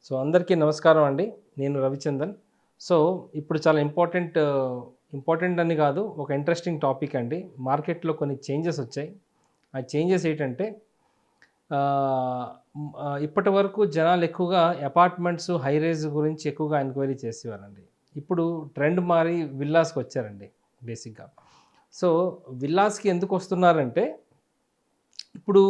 So అందరికీ నమస్కారం అండి. నేను రవిచందన్. సో ఇప్పుడు చాలా ఇంపార్టెంట్ అని కాదు, ఒక ఇంట్రెస్టింగ్ టాపిక్ అండి. మార్కెట్‌లో కొన్ని చేంజెస్ వచ్చాయి. ఆ చేంజెస్ ఏంటంటే ఇప్పటివరకు జనాలు ఎక్కువగా అపార్ట్మెంట్స్, హై రైజ్ గురించి ఎక్కువగా ఎంక్వైరీ చేసేవారండి. ఇప్పుడు ట్రెండ్ మారి విల్లాస్‌కి వచ్చారండి బేసిక్‌గా. సో విల్లాస్‌కి ఎందుకు వస్తున్నారంటే ఇప్పుడు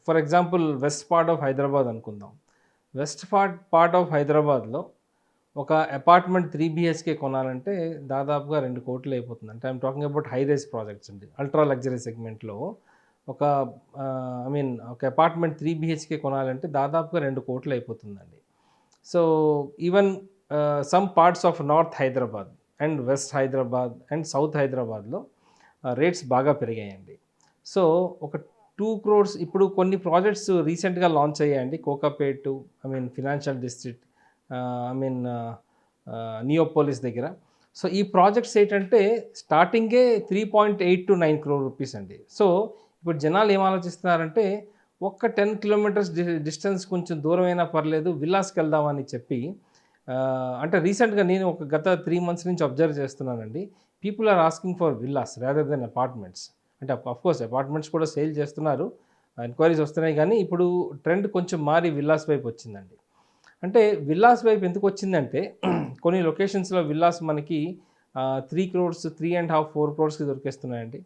for example west part of Hyderabad అనుకుందాం. వెస్ట్ పార్ట్ ఆఫ్ హైదరాబాద్‌లో ఒక అపార్ట్మెంట్ 3 బీహెచ్‌కే కొనాలంటే దాదాపుగా 2,00,00,000 అయిపోతుంది. అంటే I'm talking about high rise projects అండి. అల్ట్రా లగ్జరీ సెగ్మెంట్‌లో ఒక ఒక అపార్ట్మెంట్ 3 బీహెచ్‌కే కొనాలంటే దాదాపుగా 2,00,00,000 అయిపోతుందండి. So even some parts of north Hyderabad and west Hyderabad and south హైదరాబాద్‌లో రేట్స్ బాగా పెరిగాయండి. సో ఒక 2 క్రోర్స్ ఇప్పుడు కొన్ని ప్రాజెక్ట్స్ రీసెంట్‌గా లాంచ్ అయ్యాయండి. Kokapet financial district I mean Neopolis దగ్గర. సో ఈ ప్రాజెక్ట్స్ ఏంటంటే స్టార్టింగే 3.8-9 crore రూపీస్ అండి. సో ఇప్పుడు జనాలు ఏం ఆలోచిస్తున్నారంటే ఒక్క 10 కిలోమీటర్స్ డిస్టెన్స్ కొంచెం దూరమైనా పర్లేదు విల్లాస్కి వెళ్దామని చెప్పి అంటే రీసెంట్గా నేను ఒక గత 3 months నుంచి అబ్జర్వ్ చేస్తున్నానండి. People are asking for villas rather than apartments. అంటే అఫ్కోర్స్ అపార్ట్మెంట్స్ కూడా సేల్ చేస్తున్నారు, ఎంక్వైరీస్ వస్తున్నాయి. కానీ ఇప్పుడు ట్రెండ్ కొంచెం మారి విల్లాస్ వైపు వచ్చిందండి. అంటే విల్లాస్ వైపు ఎందుకు వచ్చిందంటే కొన్ని లొకేషన్స్లో విల్లాస్ మనకి 3 crores, 3.5, 4 crores దొరికేస్తున్నాయండి.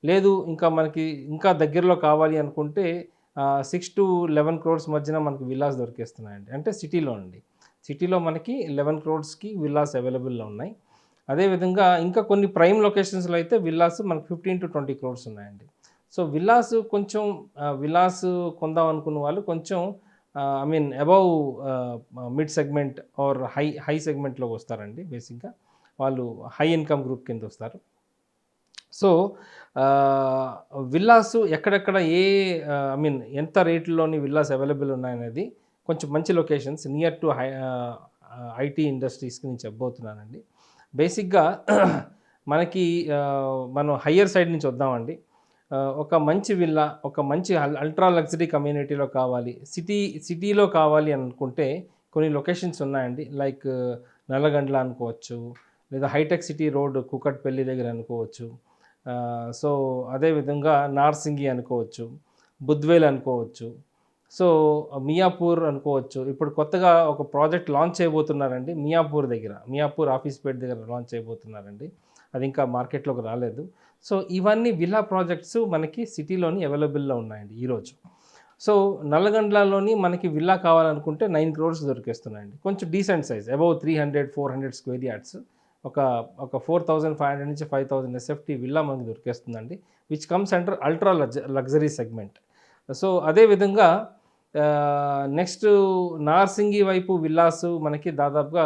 లేదు ఇంకా మనకి ఇంకా దగ్గరలో కావాలి అనుకుంటే 6-11 crores మధ్యన మనకి విల్లాస్ దొరికేస్తున్నాయండి. అంటే సిటీలో అండి. సిటీలో మనకి 11 crores విల్లాస్ అవైలబుల్లో ఉన్నాయి. అదేవిధంగా ఇంకా కొన్ని ప్రైమ్ లొకేషన్స్లో అయితే విల్లాస్ మనకు 15-20 crores ఉన్నాయండి. సో విల్లాస్ కొంచెం విల్లాస్ కొందాం అనుకున్న వాళ్ళు కొంచెం above mid segment or high సెగ్మెంట్‌లోకి వస్తారండి బేసిక్‌గా. వాళ్ళు హై ఇన్‌కమ్ గ్రూప్ కింద వస్తారు. సో విల్లాస్ ఎక్కడెక్కడ ఎంత రేట్‌లోని విల్లాస్ అవైలబుల్ ఉన్నాయనేది కొంచెం మంచి లొకేషన్స్ నియర్ టు ఐటీ ఇండస్ట్రీస్‌కి నేను చెప్పబోతున్నానండి. బేసిక్‌గా మనకి మనం హయ్యర్ సైడ్ నుంచి వద్దామండి. ఒక మంచి విల్లా, ఒక మంచి అల్ట్రా లగ్జరీ కమ్యూనిటీలో కావాలి, సిటీలో కావాలి అనుకుంటే కొన్ని లొకేషన్స్ ఉన్నాయండి. లైక్ నల్లగండ్ల అనుకోవచ్చు, లేదా హైటెక్ సిటీ రోడ్ కూకట్పల్లి దగ్గర అనుకోవచ్చు. సో అదేవిధంగా నార్సింగి అనుకోవచ్చు, బుద్వేల్ అనుకోవచ్చు. సో మియాపూర్ అనుకోవచ్చు. ఇప్పుడు కొత్తగా ఒక ప్రాజెక్ట్ లాంచ్ చేయబోతున్నారండి మియాపూర్ దగ్గర. మియాపూర్ ఆఫీస్‌పేట దగ్గర లాంచ్ చేయబోతున్నారండి. అది ఇంకా మార్కెట్‌లోకి రాలేదు. సో ఇవన్నీ విల్లా ప్రాజెక్ట్స్ మనకి సిటీలోని అవైలబుల్‌లో ఉన్నాయండి ఈరోజు. సో నల్లగండ్లలోని మనకి విల్లా కావాలనుకుంటే 9 crores దొరికేస్తున్నాయండి. కొంచెం decent size above 300-400 square yards. ఒక ఒక 4,500 నుంచి 5,000 ఎస్ఎఫ్టీ విల్లా మనకు దొరికేస్తుందండి. Which comes under ultra luxury segment. So అదేవిధంగా నెక్స్ట్ నార్సింగి వైపు విల్లాస్ మనకి దాదాపుగా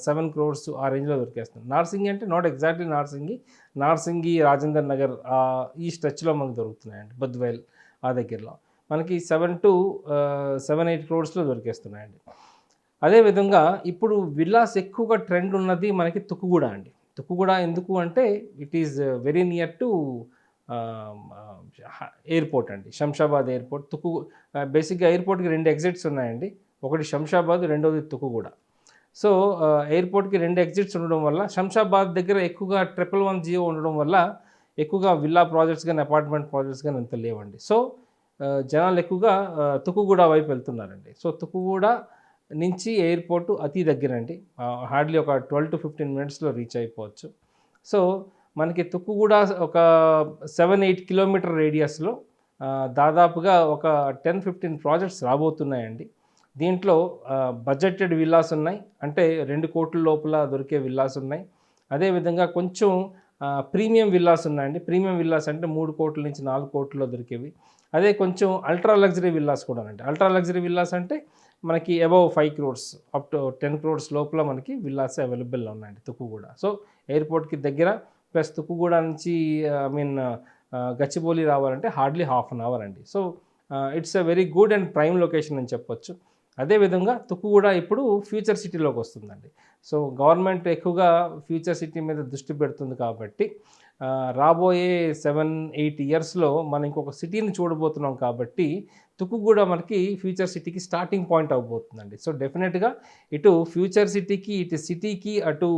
7 crores ఆ రేంజ్‌లో దొరికేస్తుంది. నార్సింగి అంటే నాట్ ఎగ్జాక్ట్‌లీ నార్సింగి, రాజేందర్ నగర్ ఈ స్ట్రెచ్‌లో మనకు దొరుకుతున్నాయండి. బద్వేల్ ఆ దగ్గరలో మనకి 7-8 crores దొరికేస్తున్నాయండి. అదేవిధంగా ఇప్పుడు విల్లాస్ ఎక్కువగా ట్రెండ్ ఉన్నది మనకి తుక్కుగూడ అండి. తుక్కుగూడ ఎందుకు అంటే it is very near to airport అండి. శంషాబాద్ ఎయిర్పోర్ట్. బేసిక్‌గా ఎయిర్పోర్ట్‌కి 2 ఎగ్జిట్స్ ఉన్నాయండి. ఒకటి శంషాబాద్, రెండోది తుక్కుగూడ. సో ఎయిర్పోర్ట్‌కి 2 ఎగ్జిట్స్ ఉండడం వల్ల శంషాబాద్ దగ్గర ఎక్కువగా 111 జియో ఉండడం వల్ల ఎక్కువగా విల్లా ప్రాజెక్ట్స్ గాని, అపార్ట్మెంట్ ప్రాజెక్ట్స్ గాని అంత లేవండి. సో జనాలు ఎక్కువగా తుక్కుగూడ వైపు వెళ్తున్నారండి. సో తుక్కుగూడ నుంచి ఎయిర్పోర్ట్ అతి దగ్గరండి. హార్డ్లీ ఒక 12-15 మినిట్స్‌లో రీచ్ అయిపోవచ్చు. సో మనకి తుక్కుగూడ ఒక 7-8 కిలోమీటర్ రేడియస్‌లో దాదాపుగా ఒక 10-15 ప్రాజెక్ట్స్ రాబోతున్నాయండి. దీంట్లో బడ్జెటెడ్ విల్లాస్ ఉన్నాయి. అంటే 2 కోట్ల లోపల దొరికే విల్లాస్ ఉన్నాయి. అదేవిధంగా కొంచెం ప్రీమియం విల్లాస్ ఉన్నాయండి. ప్రీమియం విల్లాస్ అంటే 3 కోట్ల నుంచి 4 కోట్లలో దొరికేవి. అదే కొంచెం అల్ట్రా లగ్జరీ విల్లాస్ కూడానండి. అల్ట్రా లగ్జరీ విల్లాస్ అంటే మనకి above 5 crores up to 10 crores లోపల మనకి విల్లాస్ అవైలబుల్‌లో ఉన్నాయండి తుక్కుగూడ. సో ఎయిర్పోర్ట్‌కి దగ్గర ప్లస్ తుక్కుగూడ నుంచి గచ్చిబౌలి రావాలంటే హార్డ్లీ హాఫ్ అన్ అవర్ అండి. So it's a very good and prime location అని చెప్పొచ్చు. అదేవిధంగా తుక్కుగూడ ఇప్పుడు ఫ్యూచర్ సిటీలోకి వస్తుందండి. సో గవర్నమెంట్ ఎక్కువగా ఫ్యూచర్ సిటీ మీద దృష్టి పెడుతుంది కాబట్టి రాబోయే 7-8 ఇయర్స్లో మనం ఇంకొక సిటీని చూడబోతున్నాం కాబట్టి తుక్కుగూడ మనకి ఫ్యూచర్ సిటీకి స్టార్టింగ్ పాయింట్ అవ్వబోతుందండి. సో డెఫినెట్గా ఇటు ఫ్యూచర్ సిటీకి, ఇటు సిటీకి, అటు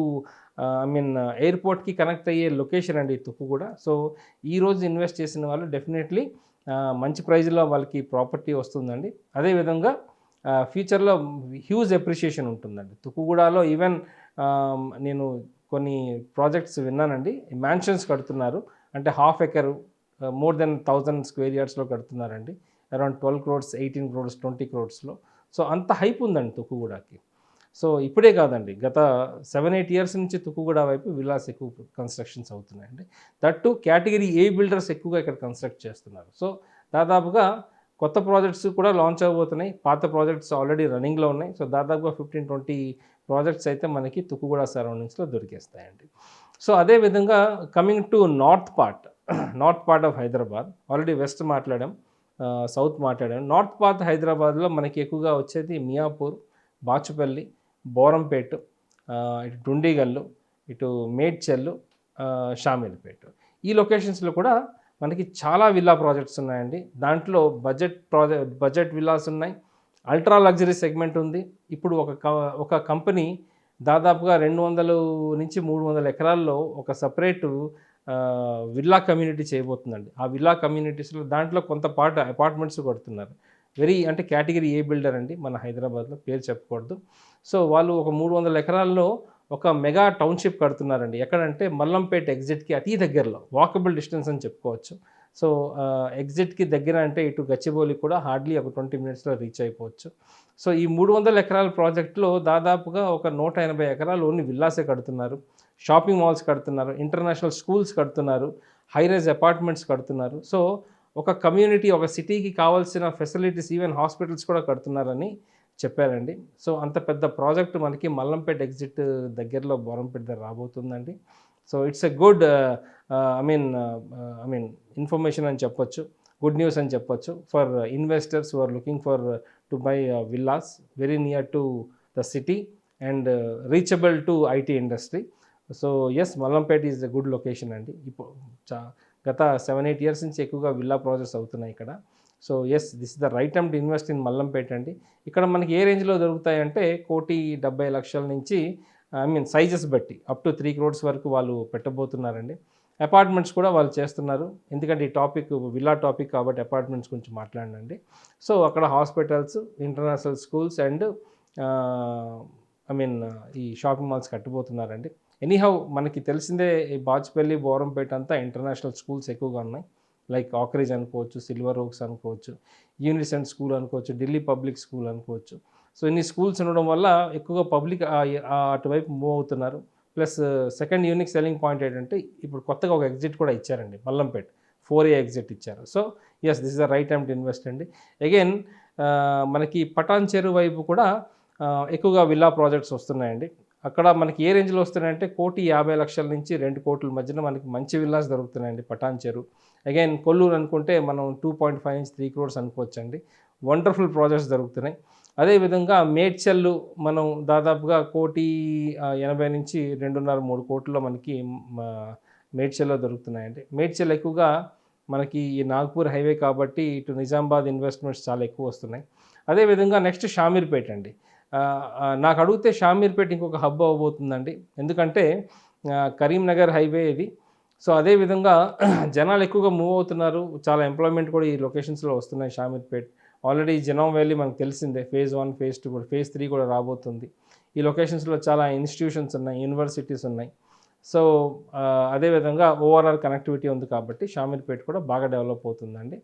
ఎయిర్పోర్ట్కి కనెక్ట్ అయ్యే లొకేషన్ అండి తుక్కుగూడ. సో ఈరోజు ఇన్వెస్ట్ చేసిన వాళ్ళు డెఫినెట్లీ మంచి ప్రైజ్లో వాళ్ళకి ప్రాపర్టీ వస్తుందండి. అదేవిధంగా ఫ్యూచర్లో హ్యూజ్ అప్రిషియేషన్ ఉంటుందండి. తుక్కుగూడలో ఈవెన్ నేను కొన్ని ప్రాజెక్ట్స్ విన్నానండి. మ్యాన్షన్స్ కడుతున్నారు, అంటే half acre more than 1000 square యార్డ్స్లో కడుతున్నారండి. Around 12 crores, 18 crores, 20 crores. So అంత హైప్ ఉందండి తుక్కుగూడకి. సో ఇప్పుడే కాదండి, గత 7-8 ఇయర్స్ నుంచి తుక్కుగూడ వైపు విల్లాస్ ఎక్కువ కన్స్ట్రక్షన్స్ అవుతున్నాయండి. That two category A builders ఎక్కువగా ఇక్కడ కన్స్ట్రక్ట్ చేస్తున్నారు. సో దాదాపుగా కొత్త ప్రాజెక్ట్స్ కూడా లాంచ్ అవ్వబోతున్నాయి, పాత ప్రాజెక్ట్స్ ఆల్రెడీ రన్నింగ్లో ఉన్నాయి. సో దాదాపుగా 15-20 ప్రాజెక్ట్స్ అయితే మనకి తుక్కుగూడ సరౌండింగ్స్లో దొరికేస్తాయండి. సో అదేవిధంగా coming to north part of Hyderabad, already west మాట్లాడాం, సౌత్ మాట్లాడాం. నార్త్ పార్ట్ హైదరాబాద్లో మనకి ఎక్కువగా వచ్చేది మియాపూర్, బాచుపల్లి, బోరంపేట, ఇటు డుండిగల్లు, ఇటు మేడ్చల్లు, షామీర్పేట. ఈ లొకేషన్స్లో కూడా మనకి చాలా విల్లా ప్రాజెక్ట్స్ ఉన్నాయండి. దాంట్లో బడ్జెట్ విల్లాస్ ఉన్నాయి, అల్ట్రా లగ్జరీ సెగ్మెంట్ ఉంది. ఇప్పుడు ఒక కంపెనీ దాదాపుగా 200 నుంచి 300 ఎకరాల్లో ఒక సపరేటు విల్లా కమ్యూనిటీ చేయబోతుందండి. ఆ విల్లా కమ్యూనిటీస్లో దాంట్లో కొంత పార్ట్ అపార్ట్మెంట్స్ కడుతున్నారు. అంటే కేటగిరీ ఏ బిల్డర్ అండి మన హైదరాబాద్లో, పేరు చెప్పకూడదు. సో వాళ్ళు ఒక 300 ఎకరాల్లో ఒక మెగా టౌన్షిప్ కడుతున్నారండి. ఎక్కడంటే మల్లంపేట ఎగ్జిట్కి అతి దగ్గరలో, వాకబుల్ డిస్టెన్స్ అని చెప్పుకోవచ్చు. సో ఎగ్జిట్కి దగ్గర అంటే ఇటు గచ్చిబౌలి కూడా హార్డ్లీ ఒక 20 minutesలో రీచ్ అయిపోవచ్చు. సో ఈ 300 ఎకరాల ప్రాజెక్టులో దాదాపుగా ఒక 180 ఎకరాలు ఓన్లీ విల్లాసే కడుతున్నారు, షాపింగ్ మాల్స్ కడుతున్నారు, ఇంటర్నేషనల్ స్కూల్స్ కడుతున్నారు, హైరైజ్ అపార్ట్మెంట్స్ కడుతున్నారు. సో ఒక కమ్యూనిటీ, ఒక సిటీకి కావాల్సిన ఫెసిలిటీస్, ఈవెన్ హాస్పిటల్స్ కూడా కడుతున్నారని చెప్పారండి. సో అంత పెద్ద ప్రాజెక్ట్ మనకి మల్లంపేట ఎగ్జిట్ దగ్గరలో బోరంపేట దగ్గర రాబోతుందండి. So it's a good information అని చెప్పొచ్చు, గుడ్ న్యూస్ అని చెప్పొచ్చు for investors who are looking for to buy villas very near to the city and reachable to IT industry. So yes, Mallampet is a good location అండి. ఇప్పుడు గత 7-8 years నుంచి ఎక్కువగా villa projects అవుతున్నాయి ఇక్కడ. So yes, this is the right time to invest in Mallampet అండి. ఇక్కడ మనకి ఏ రేంజ్లో దొరుకుతాయంటే 1,70,00,000 నుంచి సైజెస్ బట్టి అప్ టు 3 crores వరకు వాళ్ళు పెట్టబోతున్నారండి. అపార్ట్మెంట్స్ కూడా వాళ్ళు చేస్తున్నారు, ఎందుకంటే ఈ టాపిక్ విల్లా టాపిక్ కాబట్టి అపార్ట్మెంట్స్ గురించి మాట్లాడండి. సో అక్కడ హాస్పిటల్స్, ఇంటర్నేషనల్ స్కూల్స్ అండ్ ఈ షాపింగ్ మాల్స్ కట్టబోతున్నారండి. ఎనీహౌ మనకి తెలిసిందే, ఈ బాచుపల్లి, బోరంపేట అంతా ఇంటర్నేషనల్ స్కూల్స్ ఎక్కువగా ఉన్నాయి. లైక్ ఆక్రిజ్ అనుకోవచ్చు, సిల్వర్ ఓక్స్ అనుకోవచ్చు, యూనిసెంట్ స్కూల్ అనుకోవచ్చు, ఢిల్లీ పబ్లిక్ స్కూల్ అనుకోవచ్చు. సో ఇన్ని స్కూల్స్ ఉండడం వల్ల ఎక్కువగా పబ్లిక్ అటువైపు మూవ్ అవుతున్నారు. Plus second unique selling point ఏంటంటే ఇప్పుడు కొత్తగా ఒక ఎగ్జిట్ కూడా ఇచ్చారండి, మల్లంపేట 4A ఎగ్జిట్ ఇచ్చారు. So yes, this is the right time to invest అండి. అగైన్ మనకి పటాన్ చెరువు వైపు కూడా ఎక్కువగా విల్లా ప్రాజెక్ట్స్ వస్తున్నాయండి. అక్కడ మనకి ఏ రేంజ్లో వస్తున్నాయంటే 1,50,00,000 నుంచి 2 కోట్ల మధ్యన మనకి మంచి విల్లాస్ దొరుకుతున్నాయండి పటాన్ చెరువు. అగైన్ కొల్లూరు అనుకుంటే మనం 2.5 నుంచి 3 crores అనుకోవచ్చండి. వండర్ఫుల్ ప్రాజెక్ట్స్ దొరుకుతున్నాయి. అదేవిధంగా మేడ్చల్లు మనం దాదాపుగా 1,80,00,000 నుంచి 2.5-3 కోట్లలో మనకి మేడ్చల్లో దొరుకుతున్నాయండి. మేడ్చల్ ఎక్కువగా మనకి ఈ నాగ్పూర్ హైవే కాబట్టి ఇటు నిజామాబాద్ ఇన్వెస్ట్మెంట్స్ చాలా ఎక్కువ వస్తున్నాయి. అదేవిధంగా నెక్స్ట్ షామీర్పేట అండి. నాకు అడిగితే షామీర్పేట ఇంకొక హబ్ అవ్వబోతుందండి, ఎందుకంటే కరీంనగర్ హైవే ఇది. సో అదేవిధంగా జనాలు ఎక్కువగా మూవ్ అవుతున్నారు, చాలా ఎంప్లాయ్మెంట్ కూడా ఈ లొకేషన్స్లో వస్తున్నాయి. షామీర్పేట ఆల్రెడీ జనం వ్యాలీ మనకు తెలిసిందే, phase 1, phase 2 కూడా, phase 3 కూడా రాబోతుంది. ఈ లొకేషన్స్లో చాలా ఇన్స్టిట్యూషన్స్ ఉన్నాయి, యూనివర్సిటీస్ ఉన్నాయి. సో అదేవిధంగా ఓవరాల్ కనెక్టివిటీ ఉంది కాబట్టి షామీర్పేట కూడా బాగా డెవలప్ అవుతుందండి.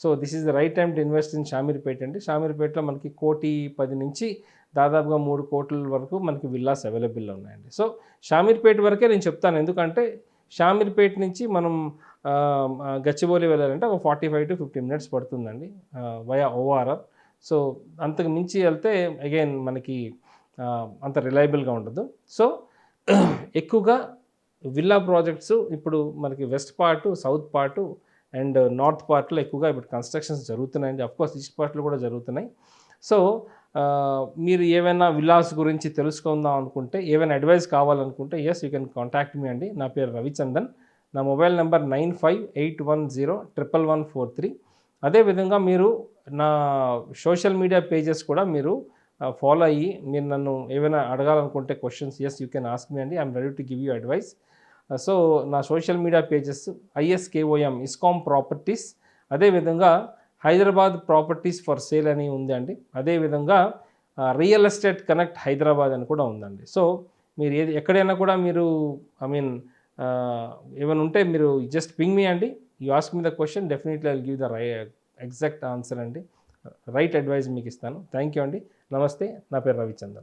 So this is the right time to invest in Shamirpet అండి. షామీర్పేటలో మనకి 1,10,00,000 నుంచి దాదాపుగా 3 కోట్ల వరకు మనకి విల్లాస్ అవైలబుల్లో ఉన్నాయండి. సో షామీర్పేట వరకే నేను చెప్తాను, ఎందుకంటే షామీర్పేట నుంచి మనం గచ్చిబౌలి వెళ్ళాలంటే ఒక 45 to 50 minutes పడుతుందండి వయా ORR. సో అంతకు మించి వెళ్తే అగైన్ మనకి అంత రిలయబుల్గా ఉండదు. సో ఎక్కువగా విల్లా ప్రాజెక్ట్స్ ఇప్పుడు మనకి west part, south part and north పార్ట్లో ఎక్కువగా ఇప్పుడు కన్స్ట్రక్షన్స్ జరుగుతున్నాయండి. అఫ్కోర్స్ ఈస్ట్ పార్ట్లో కూడా జరుగుతున్నాయి. సో మీరు ఏమైనా విల్లాస్ గురించి తెలుసుకుందాం అనుకుంటే, ఏమైనా అడ్వైస్ కావాలనుకుంటే yes, you can contact me అండి. నా పేరు రవిచందన్. నా మొబైల్ నెంబర్ 9581011143. అదేవిధంగా మీరు నా సోషల్ మీడియా పేజెస్ కూడా మీరు ఫాలో అయ్యి మీరు నన్ను ఏమైనా అడగాలనుకుంటే questions you can ask me అండి. I'm ready to give you advice. So నా social media pages ISKOM Iskom properties, అదేవిధంగా హైదరాబాద్ ప్రాపర్టీస్ ఫర్ సేల్ అని ఉంది అండి. అదేవిధంగా రియల్ ఎస్టేట్ కనెక్ట్ హైదరాబాద్ అని కూడా ఉందండి. సో మీరు ఎక్కడైనా కూడా మీరు ఏమైనా ఉంటే మీరు జస్ట్ పింగ్ మీ అండి. You ask me the question, definitely I will give the exact answer అండి. రైట్ అడ్వైస్ మీకు ఇస్తాను. థ్యాంక్ యూ అండి. నమస్తే. నా పేరు రవిచంద్రన్.